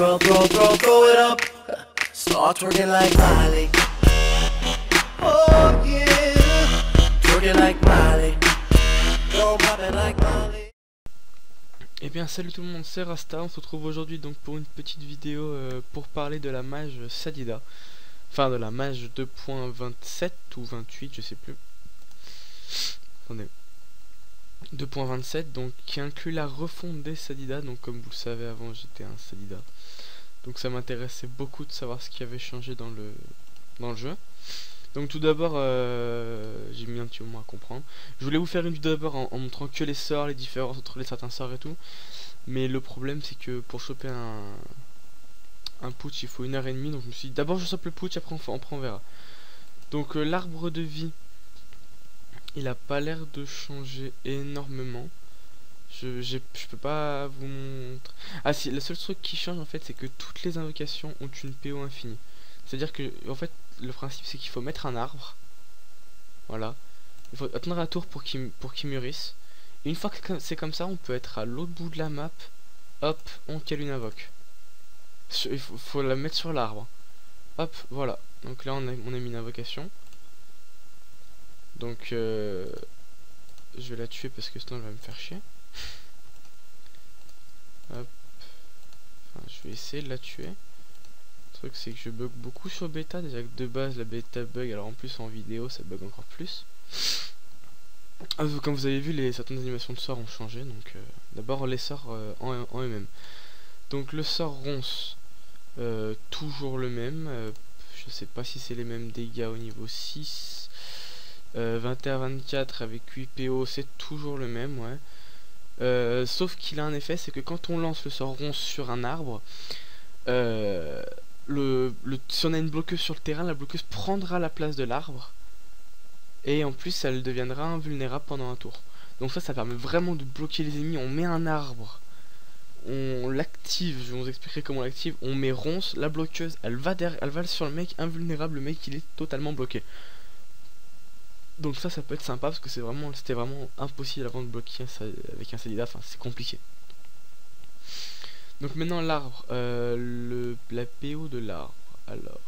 throw it up. Start twerking like Miley. Oh yeah, twerking like Miley. Go pop it like Miley. Eh bien salut tout le monde, c'est Rasta, on se retrouve aujourd'hui donc pour une petite vidéo pour parler de la mage Sadida. Enfin de la mage 2.27 ou 28, je sais plus. Attendez. 2.27 donc qui inclut la refonte des Sadida. Donc comme vous le savez, avant j'étais un Sadida, donc ça m'intéressait beaucoup de savoir ce qui avait changé dans le jeu. Donc tout d'abord, j'ai mis un petit moment à comprendre. Je voulais vous faire une vidéo d'abord en montrant que les sorts, les différences entre les certains sorts et tout. Mais le problème c'est que pour choper un putsch il faut 1h30. Donc je me suis dit d'abord je chope le putsch, après on verra. Donc l'arbre de vie, il a pas l'air de changer énormément. Je peux pas vous montrer. Ah si, le seul truc qui change en fait c'est que toutes les invocations ont une PO infinie. C'est à dire que en fait le principe c'est qu'il faut mettre un arbre. Voilà. Il faut attendre un tour pour qu'il mûrisse. Et une fois que c'est comme ça, on peut être à l'autre bout de la map. Hop, on cale une invoque. Il faut la mettre sur l'arbre. Hop, voilà. Donc là on a mis une invocation. Donc je vais la tuer parce que sinon elle va me faire chier. Hop. Enfin, je vais essayer de la tuer. Le truc c'est que je bug beaucoup sur bêta. Déjà que de base la bêta bug, alors en plus en vidéo ça bug encore plus. Comme vous avez vu, certaines animations de sorts ont changé. Donc d'abord les sorts en eux-mêmes. Donc le sort ronce, toujours le même. Je sais pas si c'est les mêmes dégâts au niveau 6. 21-24 avec 8 PO, c'est toujours le même, ouais. Sauf qu'il a un effet, c'est que quand on lance le sort ronce sur un arbre, si on a une bloqueuse sur le terrain, la bloqueuse prendra la place de l'arbre. Et en plus elle deviendra invulnérable pendant un tour. Donc ça permet vraiment de bloquer les ennemis. On met un arbre, on l'active, je vais vous expliquer comment on l'active. On met ronce, la bloqueuse elle va sur le mec invulnérable, le mec il est totalement bloqué. Donc ça peut être sympa parce que c'était vraiment impossible avant de bloquer avec un Sadida, enfin c'est compliqué. Donc maintenant l'arbre, la PO de l'arbre. Alors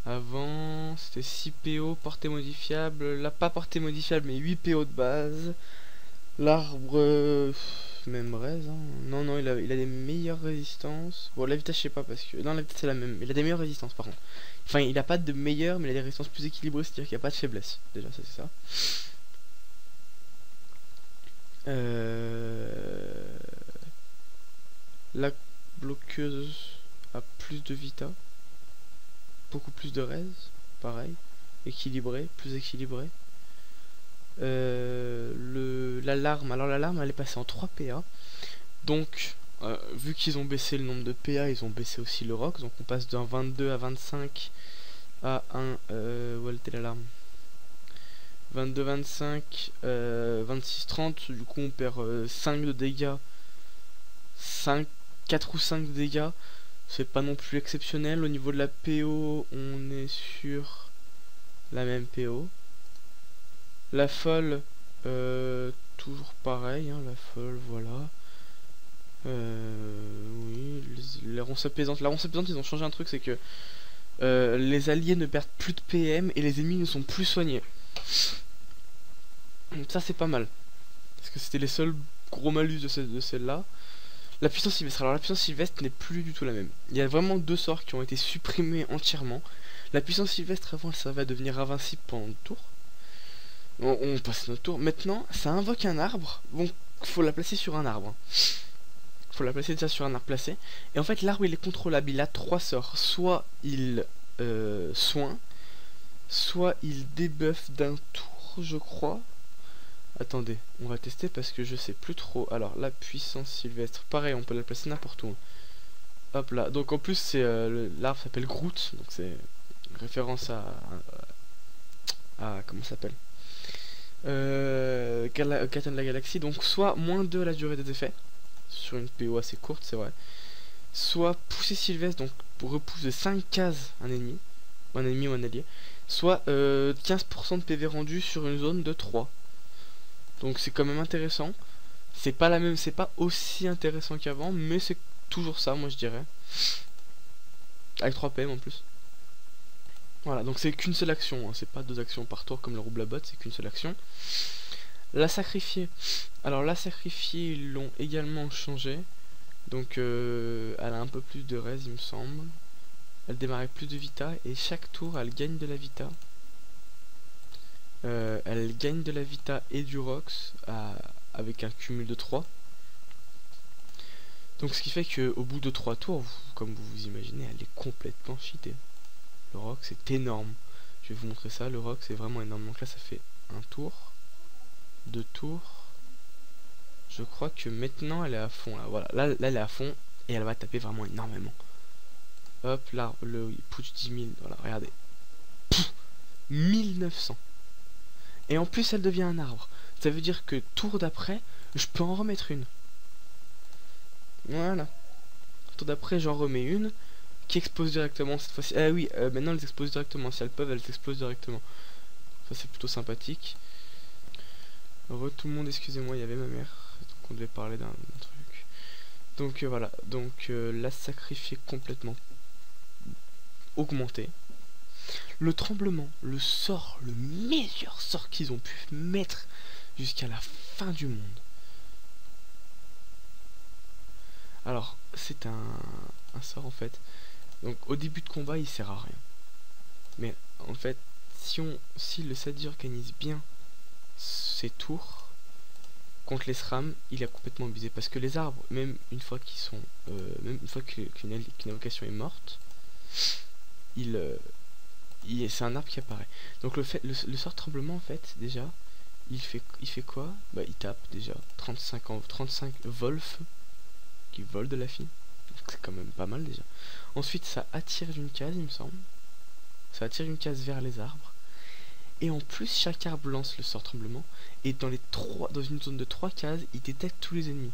avant c'était 6 PO, portée modifiable, là pas portée modifiable mais 8 PO de base. L'arbre même raise, hein. Non il a des meilleures résistances. Bon la vitesse je sais pas parce que, non la vitesse c'est la même, il a des meilleures résistances par contre. Enfin il a pas de meilleures mais il a des résistances plus équilibrées, c'est à dire qu'il n'y a pas de faiblesse. Déjà ça c'est ça. La bloqueuse a plus de vita, beaucoup plus de res, pareil, équilibré, plus équilibré. L'alarme, alors l'alarme elle est passée en 3 PA. Donc vu qu'ils ont baissé le nombre de PA, ils ont baissé aussi le rock. Donc on passe d'un 22 à 25 à un où était l'alarme, 22 25 26 30. Du coup on perd 5 de dégâts, 4 ou 5 de dégâts. C'est pas non plus exceptionnel. Au niveau de la PO, on est sur la même PO. La folle, toujours pareil, hein, la folle, voilà. Oui, la ronce apaisante. La ronce apaisante, ils ont changé un truc, c'est que les alliés ne perdent plus de PM et les ennemis ne sont plus soignés. Ça c'est pas mal, parce que c'était les seuls gros malus de celle-là. La puissance sylvestre, alors la puissance sylvestre n'est plus du tout la même. Il y a vraiment deux sorts qui ont été supprimés entièrement. La puissance sylvestre avant ça va devenir invincible pendant le tour. On passe notre tour. Maintenant ça invoque un arbre, donc faut la placer sur un arbre. Faut la placer déjà sur un arbre placé. Et en fait l'arbre il est contrôlable, il a 3 sorts. Soit il soin, soit il débuffe d'un tour je crois. Attendez, on va tester parce que je sais plus trop. Alors la puissance sylvestre, pareil on peut la placer n'importe où. Hop là, donc en plus c'est l'arbre s'appelle Groot, donc c'est référence à comment ça s'appelle, Captain de la Galaxie. Donc soit moins 2 à la durée des effets, sur une PO assez courte c'est vrai. Soit pousser sylvestre, donc pour repousse de 5 cases un ennemi ou un allié. Soit 15% de PV rendu sur une zone de 3. Donc c'est quand même intéressant. C'est pas aussi intéressant qu'avant, mais c'est toujours ça, moi je dirais. Avec 3 PM en plus. Voilà, donc c'est qu'une seule action, hein. C'est pas 2 actions par tour comme le Roublabot, c'est qu'une seule action. La sacrifier. Alors la sacrifier, ils l'ont également changé. Donc elle a un peu plus de res, il me semble. Elle démarre avec plus de vita et chaque tour elle gagne de la vita. Elle gagne de la vita et du rox avec un cumul de 3. Donc ce qui fait que au bout de 3 tours, comme vous vous imaginez, elle est complètement cheatée. Le rox est énorme. Je vais vous montrer ça, le rox est vraiment énorme. Donc là ça fait un tour, 2 tours. Je crois que maintenant elle est à fond là. Voilà, là elle est à fond et elle va taper vraiment énormément. Hop, là, il push 10 000, voilà, regardez. Pff, 1900. Et en plus, elle devient un arbre. Ça veut dire que tour d'après, je peux en remettre une. Voilà. Tour d'après, j'en remets une qui explose directement cette fois-ci. Ah oui, maintenant elles explosent directement. Si elles peuvent, elles explosent directement. Ça, c'est plutôt sympathique. Re tout le monde, excusez-moi, il y avait ma mère. Donc on devait parler d'un truc. Donc voilà. Donc la sacrifier complètement augmenté. Le tremblement, le sort, le meilleur sort qu'ils ont pu mettre jusqu'à la fin du monde. Alors, c'est un sort en fait. Donc au début de combat, il sert à rien. Mais en fait, si le Sadi organise bien ses tours contre les SRAM, il a complètement abusé. Parce que les arbres, même une fois qu'ils sont, même une fois qu'une invocation est morte, c'est un arbre qui apparaît. Donc le sort tremblement en fait déjà il fait quoi? Bah il tape déjà 35 Wolf qui vole de la fille. C'est quand même pas mal déjà. Ensuite ça attire d'une case, il me semble. Ça attire une case vers les arbres. Et en plus chaque arbre lance le sort tremblement. Et dans une zone de 3 cases, il détecte tous les ennemis.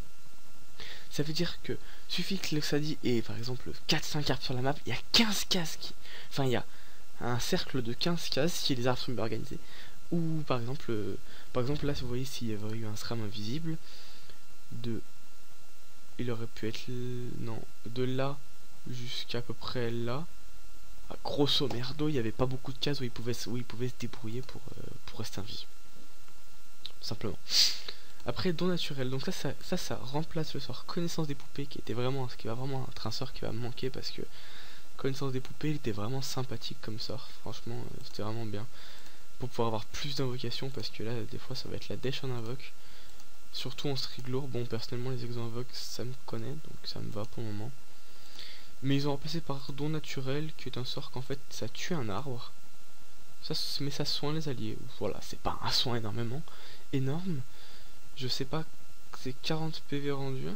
Ça veut dire que suffit que le Sadi ait par exemple 4-5 arbres sur la map, il y a 15 cases qui. Enfin il y a un cercle de 15 cases si les arbres sont bien organisés. Ou par exemple là vous voyez s'il y avait eu un SRAM invisible il aurait pu être non, de là jusqu'à peu près là. Grosso merdo, il n'y avait pas beaucoup de cases où il pouvait se débrouiller pour rester invisible. Simplement. Après don naturel, donc ça remplace le sort connaissance des poupées qui va vraiment être un sort qui va manquer parce que connaissance des poupées, il était vraiment sympathique comme sort, franchement c'était vraiment bien pour pouvoir avoir plus d'invocations parce que là des fois ça va être la dèche en invoque, surtout en street lourd. Bon personnellement les exos invoques ça me connaît donc ça me va pour le moment, mais ils ont remplacé par don naturel qui est un sort qu'en fait ça tue un arbre, mais ça soigne les alliés. Voilà, c'est pas un soin énorme, je sais pas, c'est 40 PV rendus.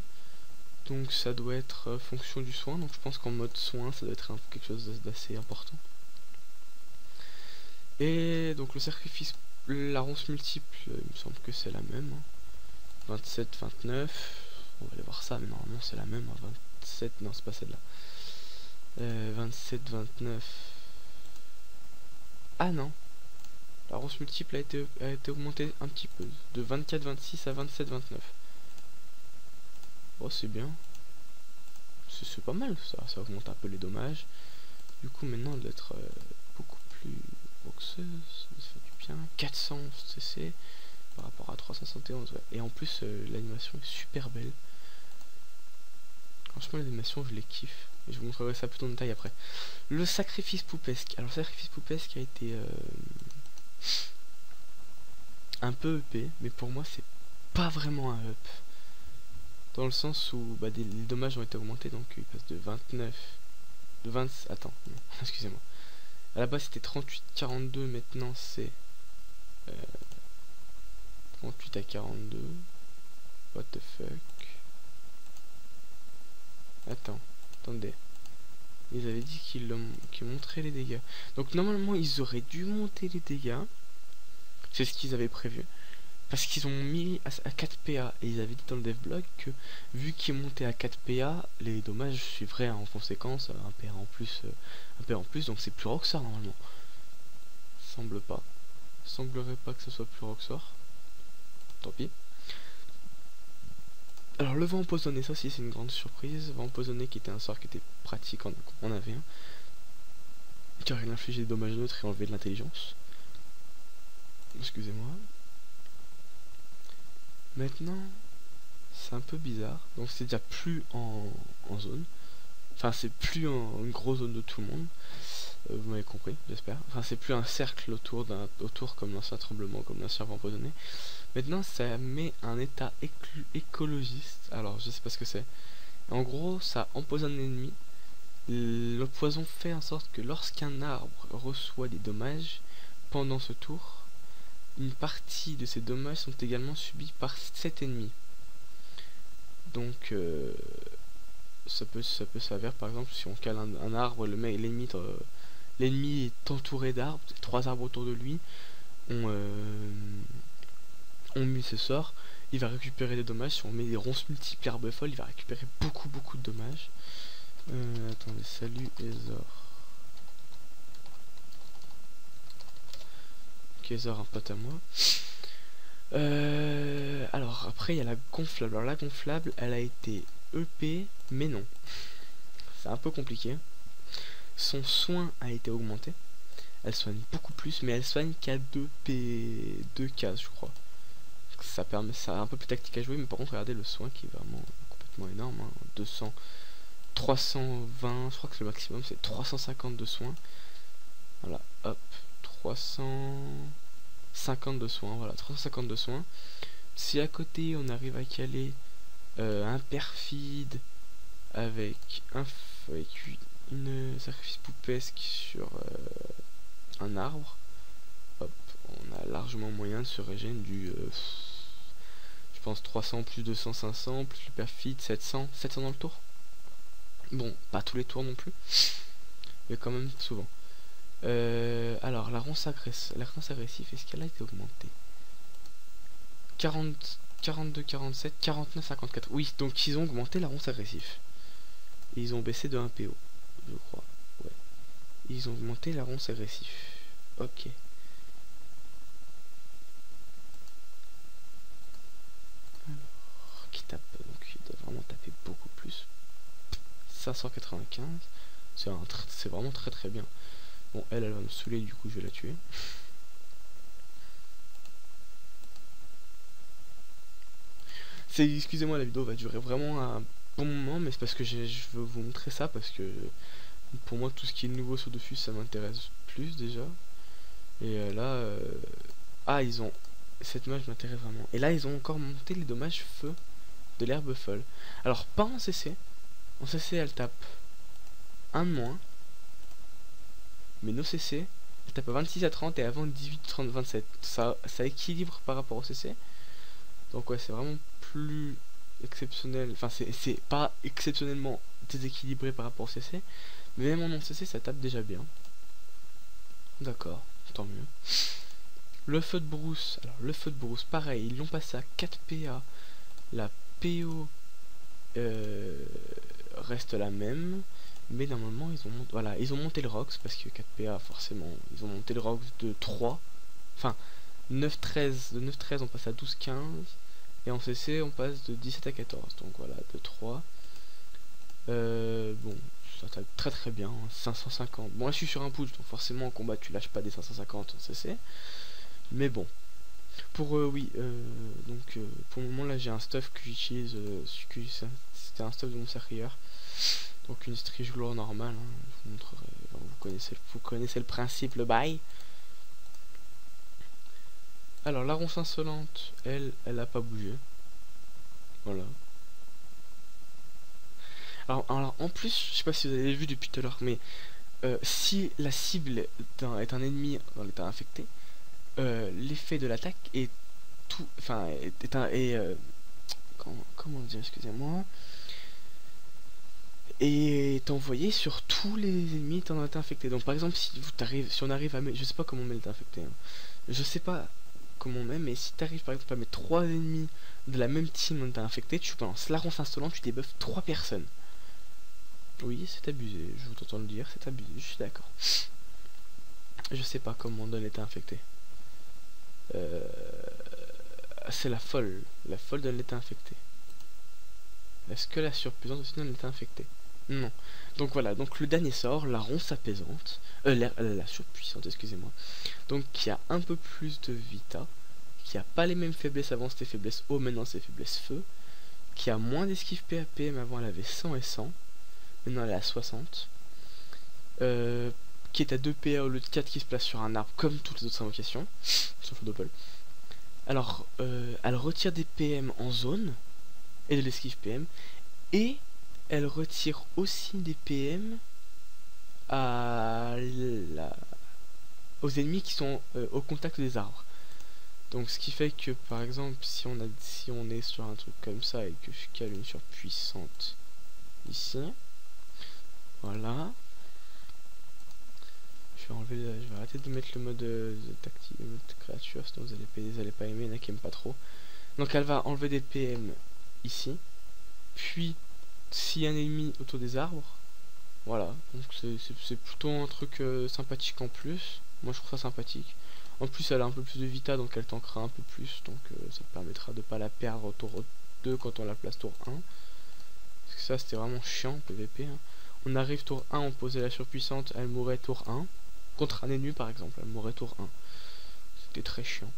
Donc ça doit être fonction du soin, donc je pense qu'en mode soin ça doit être quelque chose d'assez important. Et donc le sacrifice, la ronce multiple, il me semble que c'est la même. 27, 29, on va aller voir ça, mais normalement c'est la même. 27, non c'est pas celle-là. 27, 29. Ah non, la ronce multiple a été augmentée un petit peu, de 24, 26 à 27, 29. Oh c'est bien. C'est pas mal ça augmente un peu les dommages. Du coup maintenant elle doit être beaucoup plus boxeuse, ça fait du bien. 400 CC par rapport à 371, ouais. Et en plus l'animation est super belle. Franchement l'animation je les kiffe. Et je vous montrerai ça plus en détail après. Le sacrifice poupesque. Alors le sacrifice poupesque a été un peu EP, mais pour moi c'est pas vraiment un up. Dans le sens où les dommages ont été augmentés, donc il passe de 29, de 20, attends, excusez-moi. À la base c'était 38-42, maintenant c'est 38 à 42. What the fuck. Attendez. Ils avaient dit qu'ils montraient les dégâts. Donc normalement ils auraient dû monter les dégâts. C'est ce qu'ils avaient prévu. Parce qu'ils ont mis à 4 PA et ils avaient dit dans le devblog que vu qu'ils montaient à 4 PA, les dommages suivraient en conséquence un PA en plus, donc c'est plus Roxor normalement. Semblerait pas que ce soit plus Roxor. Tant pis. Alors le vent empoisonné, ça aussi c'est une grande surprise. Vent empoisonné qui était un sort qui était pratique, on avait un. Car il infligeait des dommages neutres et enlevait de l'intelligence. Excusez-moi. Maintenant, c'est un peu bizarre. Donc c'est déjà plus en zone. Enfin c'est plus une grosse zone de tout le monde. Vous m'avez compris, j'espère. Enfin c'est plus un cercle autour comme l'ancien tremblement, comme l'ancien vent empoisonné. Maintenant ça met un état écologiste. Alors je sais pas ce que c'est. En gros ça empoisonne l'ennemi. Le poison fait en sorte que lorsqu'un arbre reçoit des dommages pendant ce tour, une partie de ces dommages sont également subis par cet ennemi. Donc ça peut s'avérer par exemple si on cale un arbre, l'ennemi est entouré d'arbres, 3 arbres autour de lui, on met ce sort, il va récupérer des dommages. Si on met des ronces multiples arbres folles, il va récupérer beaucoup de dommages. Attendez, salut Ezor. Ok, Ezor, un pote à moi. Alors après il y a la gonflable. Alors la gonflable elle a été EP mais non. C'est un peu compliqué. Son soin a été augmenté. Elle soigne beaucoup plus mais elle soigne qu'à 2 cases je crois. Ça permet, ça un peu plus tactique à jouer mais par contre regardez le soin qui est vraiment complètement énorme. 200, 320, je crois que le maximum c'est 350 de soins. Voilà, hop, 350 de soins, voilà, 350 de soins. Si à côté on arrive à caler un perfide avec une sacrifice poupesque sur un arbre, hop, on a largement moyen de se régénérer du je pense 300 plus 200, 500 plus le perfide 700 dans le tour. Bon, pas tous les tours non plus, mais quand même souvent. Alors la ronce agressive, est-ce qu'elle a été augmentée? 40, 42, 47, 49, 54. Oui, donc ils ont augmenté la ronce agressive. Et ils ont baissé de 1 PO, je crois. Ouais. Ils ont augmenté la ronce agressive. Ok. Alors, qui tape, donc il doit vraiment taper beaucoup plus. 595. C'est vraiment très bien. Bon, elle va me saouler, du coup je vais la tuer. Excusez-moi, la vidéo va durer vraiment un bon moment, mais c'est parce que je veux vous montrer ça, parce que pour moi tout ce qui est nouveau sur Dofus ça m'intéresse plus déjà. Et là, ah ils ont, cette image m'intéresse vraiment. Et là ils ont encore monté les dommages feu de l'herbe folle. Alors pas en CC, elle tape 1 de moins. Mais nos CC, elle tape à 26 à 30 et avant 18, 30, 27. Ça équilibre par rapport au CC. Donc ouais, c'est vraiment plus exceptionnel. Enfin, c'est pas exceptionnellement déséquilibré par rapport au CC. Mais même en non CC, ça tape déjà bien. D'accord, tant mieux. Le feu de brousse. Alors, le feu de brousse, pareil, ils l'ont passé à 4 PA. La PO reste la même. Mais normalement ils ont monté le Rox parce que 4PA forcément ils ont monté le Rox de 3. Enfin 9-13, de 9-13 on passe à 12-15 et en CC on passe de 17 à 14. Donc voilà, de 3. Bon, ça tape très bien, 550. Bon là je suis sur un push donc forcément en combat tu lâches pas des 550 en CC. Mais bon. Pour oui, donc pour le moment là j'ai un stuff que j'utilise, c'était un stuff de mon serrilleur. Donc une Striche Gloire normale, hein, je vous montrerai, vous connaissez le principe, le bail. Alors la ronce insolente, elle a pas bougé. Voilà. Alors en plus, je sais pas si vous avez vu depuis tout à l'heure, mais si la cible est un ennemi dans l'état infecté, l'effet de l'attaque est tout, enfin comment dire, excusez-moi, est envoyé sur tous les ennemis étant dans l'état infecté. Donc par exemple si on arrive à mettre, je sais pas comment on met l'état infecté, hein. Je sais pas comment on met, mais si tu arrives par exemple à mettre 3 ennemis de la même team dans l'état infecté, tu balances la ronce insolente, tu débuffes 3 personnes. Oui, c'est abusé, je vous entends le dire, c'est abusé, je suis d'accord. Je sais pas comment on donne l'état infecté. C'est la folle donne l'état infecté. Est-ce que la surpuissance aussi elle était infectée? Non. Donc voilà, donc le dernier sort, la ronce apaisante, la surpuissante, excusez-moi. Donc qui a un peu plus de vita, qui a pas les mêmes faiblesses, avant c'était faiblesse eau, maintenant c'est faiblesse feu, qui a moins d'esquive PAP, mais avant elle avait 100 et 100, maintenant elle est à 60, qui est à 2 PA au lieu de 4 qui se place sur un arbre comme toutes les autres invocations, sauf le doppel. Alors, elle retire des PM en zone, et de l'esquive PM, et elle retire aussi des PM aux ennemis qui sont au contact des arbres. Donc ce qui fait que par exemple si on est sur un truc comme ça et que je cale une surpuissante ici, voilà, je vais arrêter de mettre le mode tactique, le mode créature, sinon vous allez pas aimer, il y en a qui aiment pas trop. Donc elle va enlever des PM ici, puis s'il y a un ennemi autour des arbres, voilà, donc c'est plutôt un truc sympathique en plus. Moi je trouve ça sympathique. En plus elle a un peu plus de vita, donc elle tankera un peu plus, donc ça permettra de pas la perdre au tour 2 quand on la place tour 1. Parce que ça c'était vraiment chiant PVP, hein. On arrive tour 1, on posait la surpuissante, elle mourrait tour 1. Contre un ennemi par exemple, elle mourrait tour 1. C'était très chiant.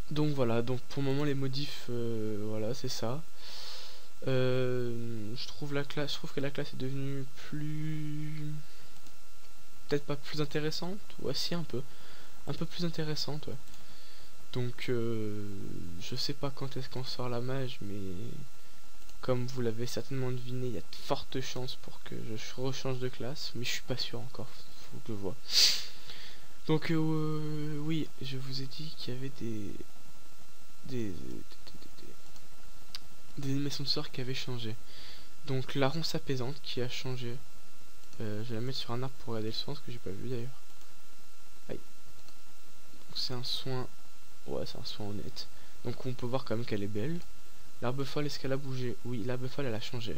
Donc voilà, donc pour le moment les modifs, voilà c'est ça. Je trouve que la classe est devenue plus, peut-être pas plus intéressante, ouais si un peu plus intéressante, ouais. Donc je sais pas quand est-ce qu'on sort la mage, mais comme vous l'avez certainement deviné, il y a de fortes chances pour que je rechange de classe, mais je suis pas sûr encore, faut que je vois. Donc oui, je vous ai dit qu'il y avait des animations de sort qui avaient changé. Donc la ronce apaisante qui a changé. Je vais la mettre sur un arbre pour regarder le soin, ce que j'ai pas vu d'ailleurs. Aïe. Donc c'est un soin. Ouais, c'est un soin honnête. Donc on peut voir quand même qu'elle est belle. L'arbre folle, est-ce qu'elle a bougé? Oui, l'arbre folle elle a changé.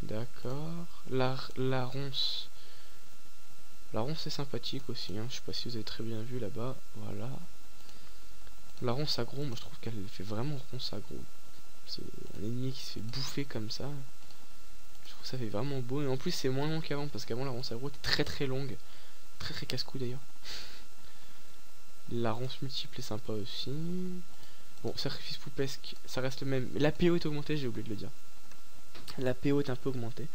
D'accord. La ronce. La ronce est sympathique aussi, hein. Je sais pas si vous avez très bien vu là-bas. Voilà. La ronce aggro, moi je trouve qu'elle fait vraiment ronce aggro. C'est un ennemi qui se fait bouffer comme ça. Je trouve que ça fait vraiment beau. Et en plus c'est moins long qu'avant, parce qu'avant la ronce aggro était très très longue. Très très casse-cou d'ailleurs. La ronce multiple est sympa aussi. Bon, sacrifice poupesque, ça reste le même. La PO est augmentée, j'ai oublié de le dire. La PO est un peu augmentée.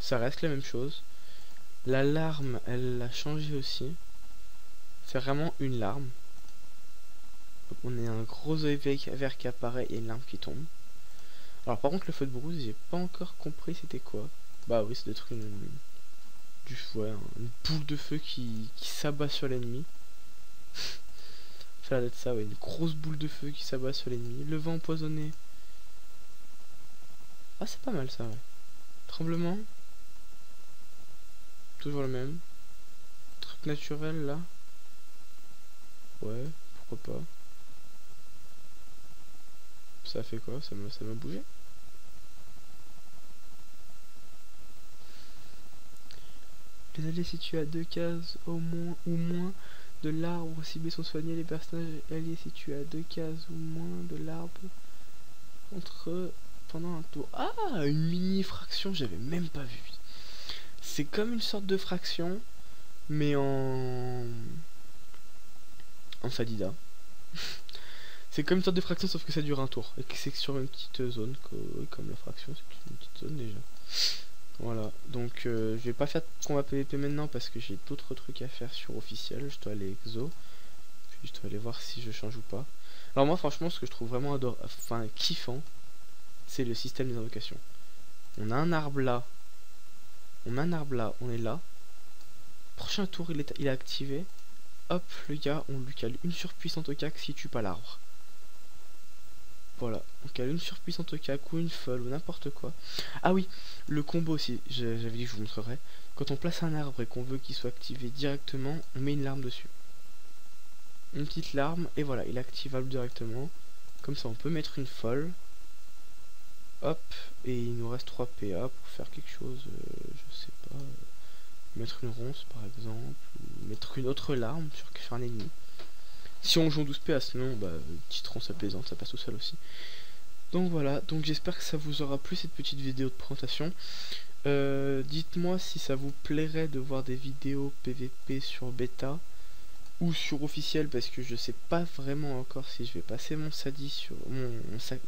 Ça reste la même chose. La larme, elle a changé aussi. C'est vraiment une larme. Donc on a un gros œil vert qui apparaît et une larme qui tombe. Alors par contre le feu de brousse, j'ai pas encore compris c'était quoi. Bah oui, c'est d'être une boule de feu qui s'abat sur l'ennemi. Ça a l'air d'être ça, ouais, une grosse boule de feu qui s'abat sur l'ennemi. Le vent empoisonné. Ah c'est pas mal ça, ouais. Tremblement. Toujours le même. Truc naturel là. Ouais, pourquoi pas. Ça fait quoi? Ça m'a bougé. Les alliés situés à 2 cases au moins ou moins de l'arbre ciblés sont soignés. Les personnages alliés situés à 2 cases ou moins de l'arbre entre pendant un tour. Ah, une mini fraction, j'avais même pas vu. C'est comme une sorte de fraction, mais en Sadida. C'est comme une sorte de fraction, sauf que ça dure un tour et que c'est sur une petite zone, comme la fraction, c'est une petite zone déjà. Voilà, donc je vais pas faire de combat PVP maintenant parce que j'ai d'autres trucs à faire sur officiel. Je dois aller exo, puis je dois aller voir si je change ou pas. Alors moi franchement ce que je trouve vraiment kiffant, c'est le système des invocations. On a un arbre là, on est là. Prochain tour il est activé. Hop, le gars, on lui cale une surpuissante au cac s'il tue pas l'arbre. Voilà, on cale une surpuissante au cac ou une folle ou n'importe quoi. Ah oui, le combo aussi, j'avais dit que je vous montrerai. Quand on place un arbre et qu'on veut qu'il soit activé directement, on met une larme dessus. Une petite larme, et voilà, il est activable directement. Comme ça, on peut mettre une folle. Hop, et il nous reste 3 PA pour faire quelque chose, je sais pas. Mettre une ronce par exemple, ou mettre une autre larme sur un ennemi. Si on joue en 12 PA, sinon, bah, petite ronce apaisante, ça passe tout seul aussi. Donc voilà, donc j'espère que ça vous aura plu cette petite vidéo de présentation. Dites-moi si ça vous plairait de voir des vidéos PVP sur bêta ou sur officiel, parce que je sais pas vraiment encore si je vais passer mon Sadi sur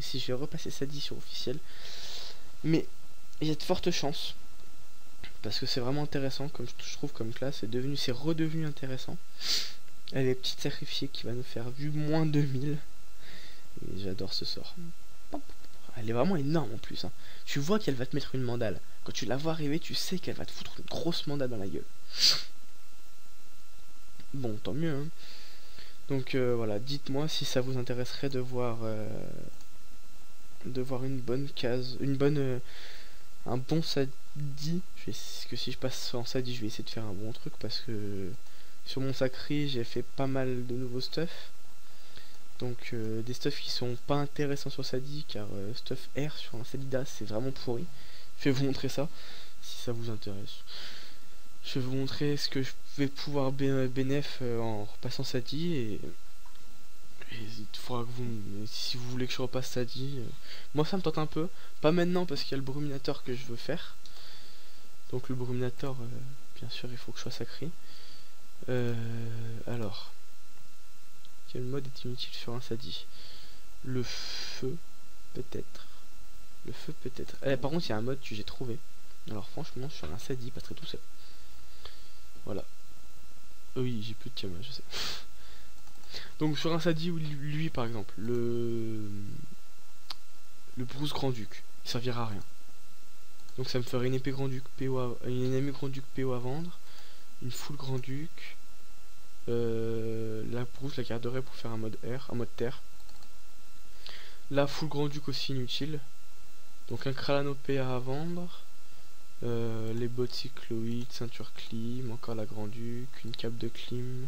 si je vais repasser Sadi sur officiel, mais il y a de fortes chances parce que c'est vraiment intéressant, comme je trouve comme classe, c'est redevenu intéressant. Elle est petite sacrifiée qui va nous faire du moins 2000 et j'adore ce sort. Elle est vraiment énorme en plus, hein. Tu vois qu'elle va te mettre une mandale. Quand tu la vois arriver, tu sais qu'elle va te foutre une grosse mandale dans la gueule. Bon, tant mieux, hein. Donc voilà, dites-moi si ça vous intéresserait de voir une bonne case, un bon Sadi. Que si je passe en Sadi, je vais essayer de faire un bon truc, parce que sur mon Sacri, j'ai fait pas mal de nouveaux stuff. Donc des stuffs qui sont pas intéressants sur Sadi, car stuff R sur un Sadida c'est vraiment pourri. Je vais vous montrer ça si ça vous intéresse. Je vais vous montrer ce que je vais pouvoir bénéf en repassant Sadi, et il faudra que si vous voulez que je repasse Sadi, moi ça me tente un peu, pas maintenant parce qu'il y a le bruminator que je veux faire. Donc le bruminator, bien sûr il faut que je sois sacré. Alors, quel mode est inutile sur un Sadi? Le feu, peut-être. Le feu, peut-être. Par contre, il y a un mode que j'ai trouvé. Alors, franchement, sur un Sadi, pas très tout seul. Voilà. Oui, j'ai plus de Tiamat, je sais. Donc, sur un Sadi, lui, par exemple, le Bruce Grand-Duc, il servira à rien. Donc, ça me ferait une épée Grand-Duc PO une épée Grand-Duc PO à vendre. Une full Grand-Duc. La Bruce la garderait pour faire un mode air, un mode terre. La full Grand-Duc aussi inutile. Donc un Kralano PA à vendre. Les bottes cycloïdes, ceinture clim, encore la Grand-Duc, une cape de clim.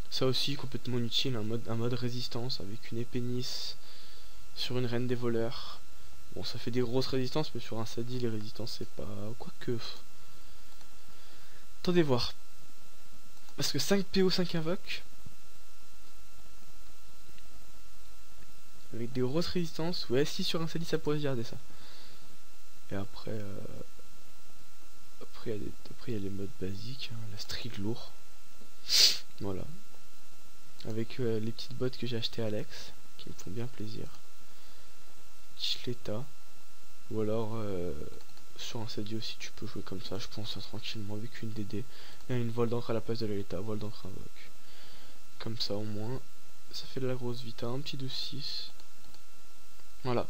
Ça aussi complètement inutile, un mode résistance avec une épée Nice sur une reine des voleurs. Bon, ça fait des grosses résistances, mais sur un Sadi les résistances c'est pas... Quoique... Attendez voir. Parce que 5 PO 5 invoque avec des grosses résistances, ouais, si sur un Sadi ça pourrait se garder ça. Et après après il y a les modes basiques, hein, la street lourd. Voilà. Avec les petites bottes que j'ai achetées à Alex, qui me font bien plaisir. Chileta. Ou alors sur un Sadi aussi tu peux jouer comme ça, je pense, tranquillement avec une DD et une vol d'encre à la place de l'état, vol d'encre invoque. Comme ça au moins, ça fait de la grosse vita, un petit 12-6. Voilà.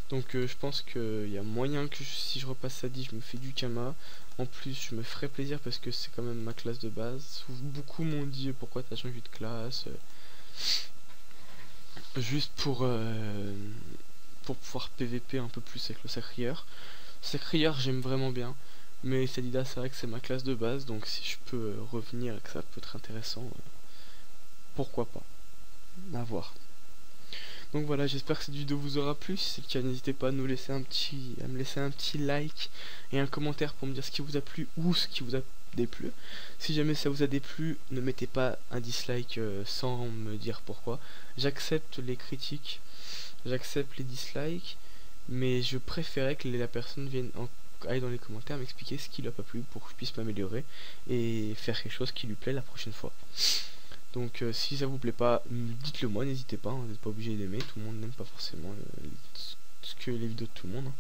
Donc je pense qu'il y a moyen que si je repasse Sadi, je me fais du Kama. En plus, je me ferai plaisir parce que c'est quand même ma classe de base. Beaucoup m'ont dit pourquoi t'as changé de classe. Juste pour pouvoir PVP un peu plus avec le Sacrieur. Sacrieur, j'aime vraiment bien. Mais Sadida, c'est vrai que c'est ma classe de base. Donc si je peux revenir et que ça peut être intéressant, pourquoi pas. À voir. Donc voilà, j'espère que cette vidéo vous aura plu. Si c'est le cas, n'hésitez pas à me laisser un petit like et un commentaire pour me dire ce qui vous a plu ou ce qui vous a déplu. Si jamais ça vous a déplu, ne mettez pas un dislike sans me dire pourquoi. J'accepte les critiques, j'accepte les dislikes, mais je préférais que la personne aille dans les commentaires m'expliquer ce qui lui a pas plu pour que je puisse m'améliorer et faire quelque chose qui lui plaît la prochaine fois. Donc si ça vous plaît pas, dites-le moi, n'hésitez pas, vous n'êtes pas obligé d'aimer, tout le monde n'aime pas forcément les vidéos de tout le monde.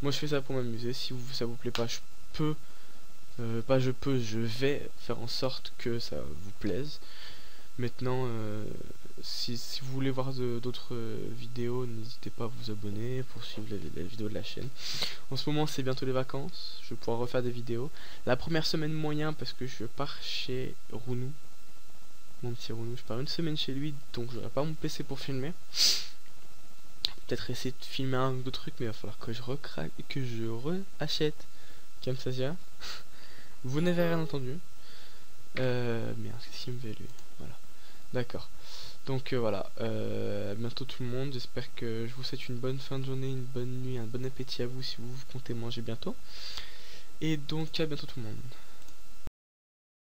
Moi je fais ça pour m'amuser, si ça vous plaît pas, je vais faire en sorte que ça vous plaise. Maintenant, si vous voulez voir d'autres vidéos, n'hésitez pas à vous abonner pour suivre les vidéos de la chaîne. En ce moment c'est bientôt les vacances, je vais pouvoir refaire des vidéos. La première semaine moyen parce que je pars chez Rounou. Mon petit Rounou, je pars une semaine chez lui, donc j'aurai pas mon PC pour filmer. Peut-être essayer de filmer un ou deux trucs, mais il va falloir que je achète Camtasia. Vous n'avez rien entendu. Merde, qu'est-ce qu'il me fait lui? Voilà. D'accord. Donc voilà. À bientôt tout le monde. J'espère que je vous souhaite une bonne fin de journée, une bonne nuit, un bon appétit à vous si vous comptez manger bientôt. Et donc à bientôt tout le monde.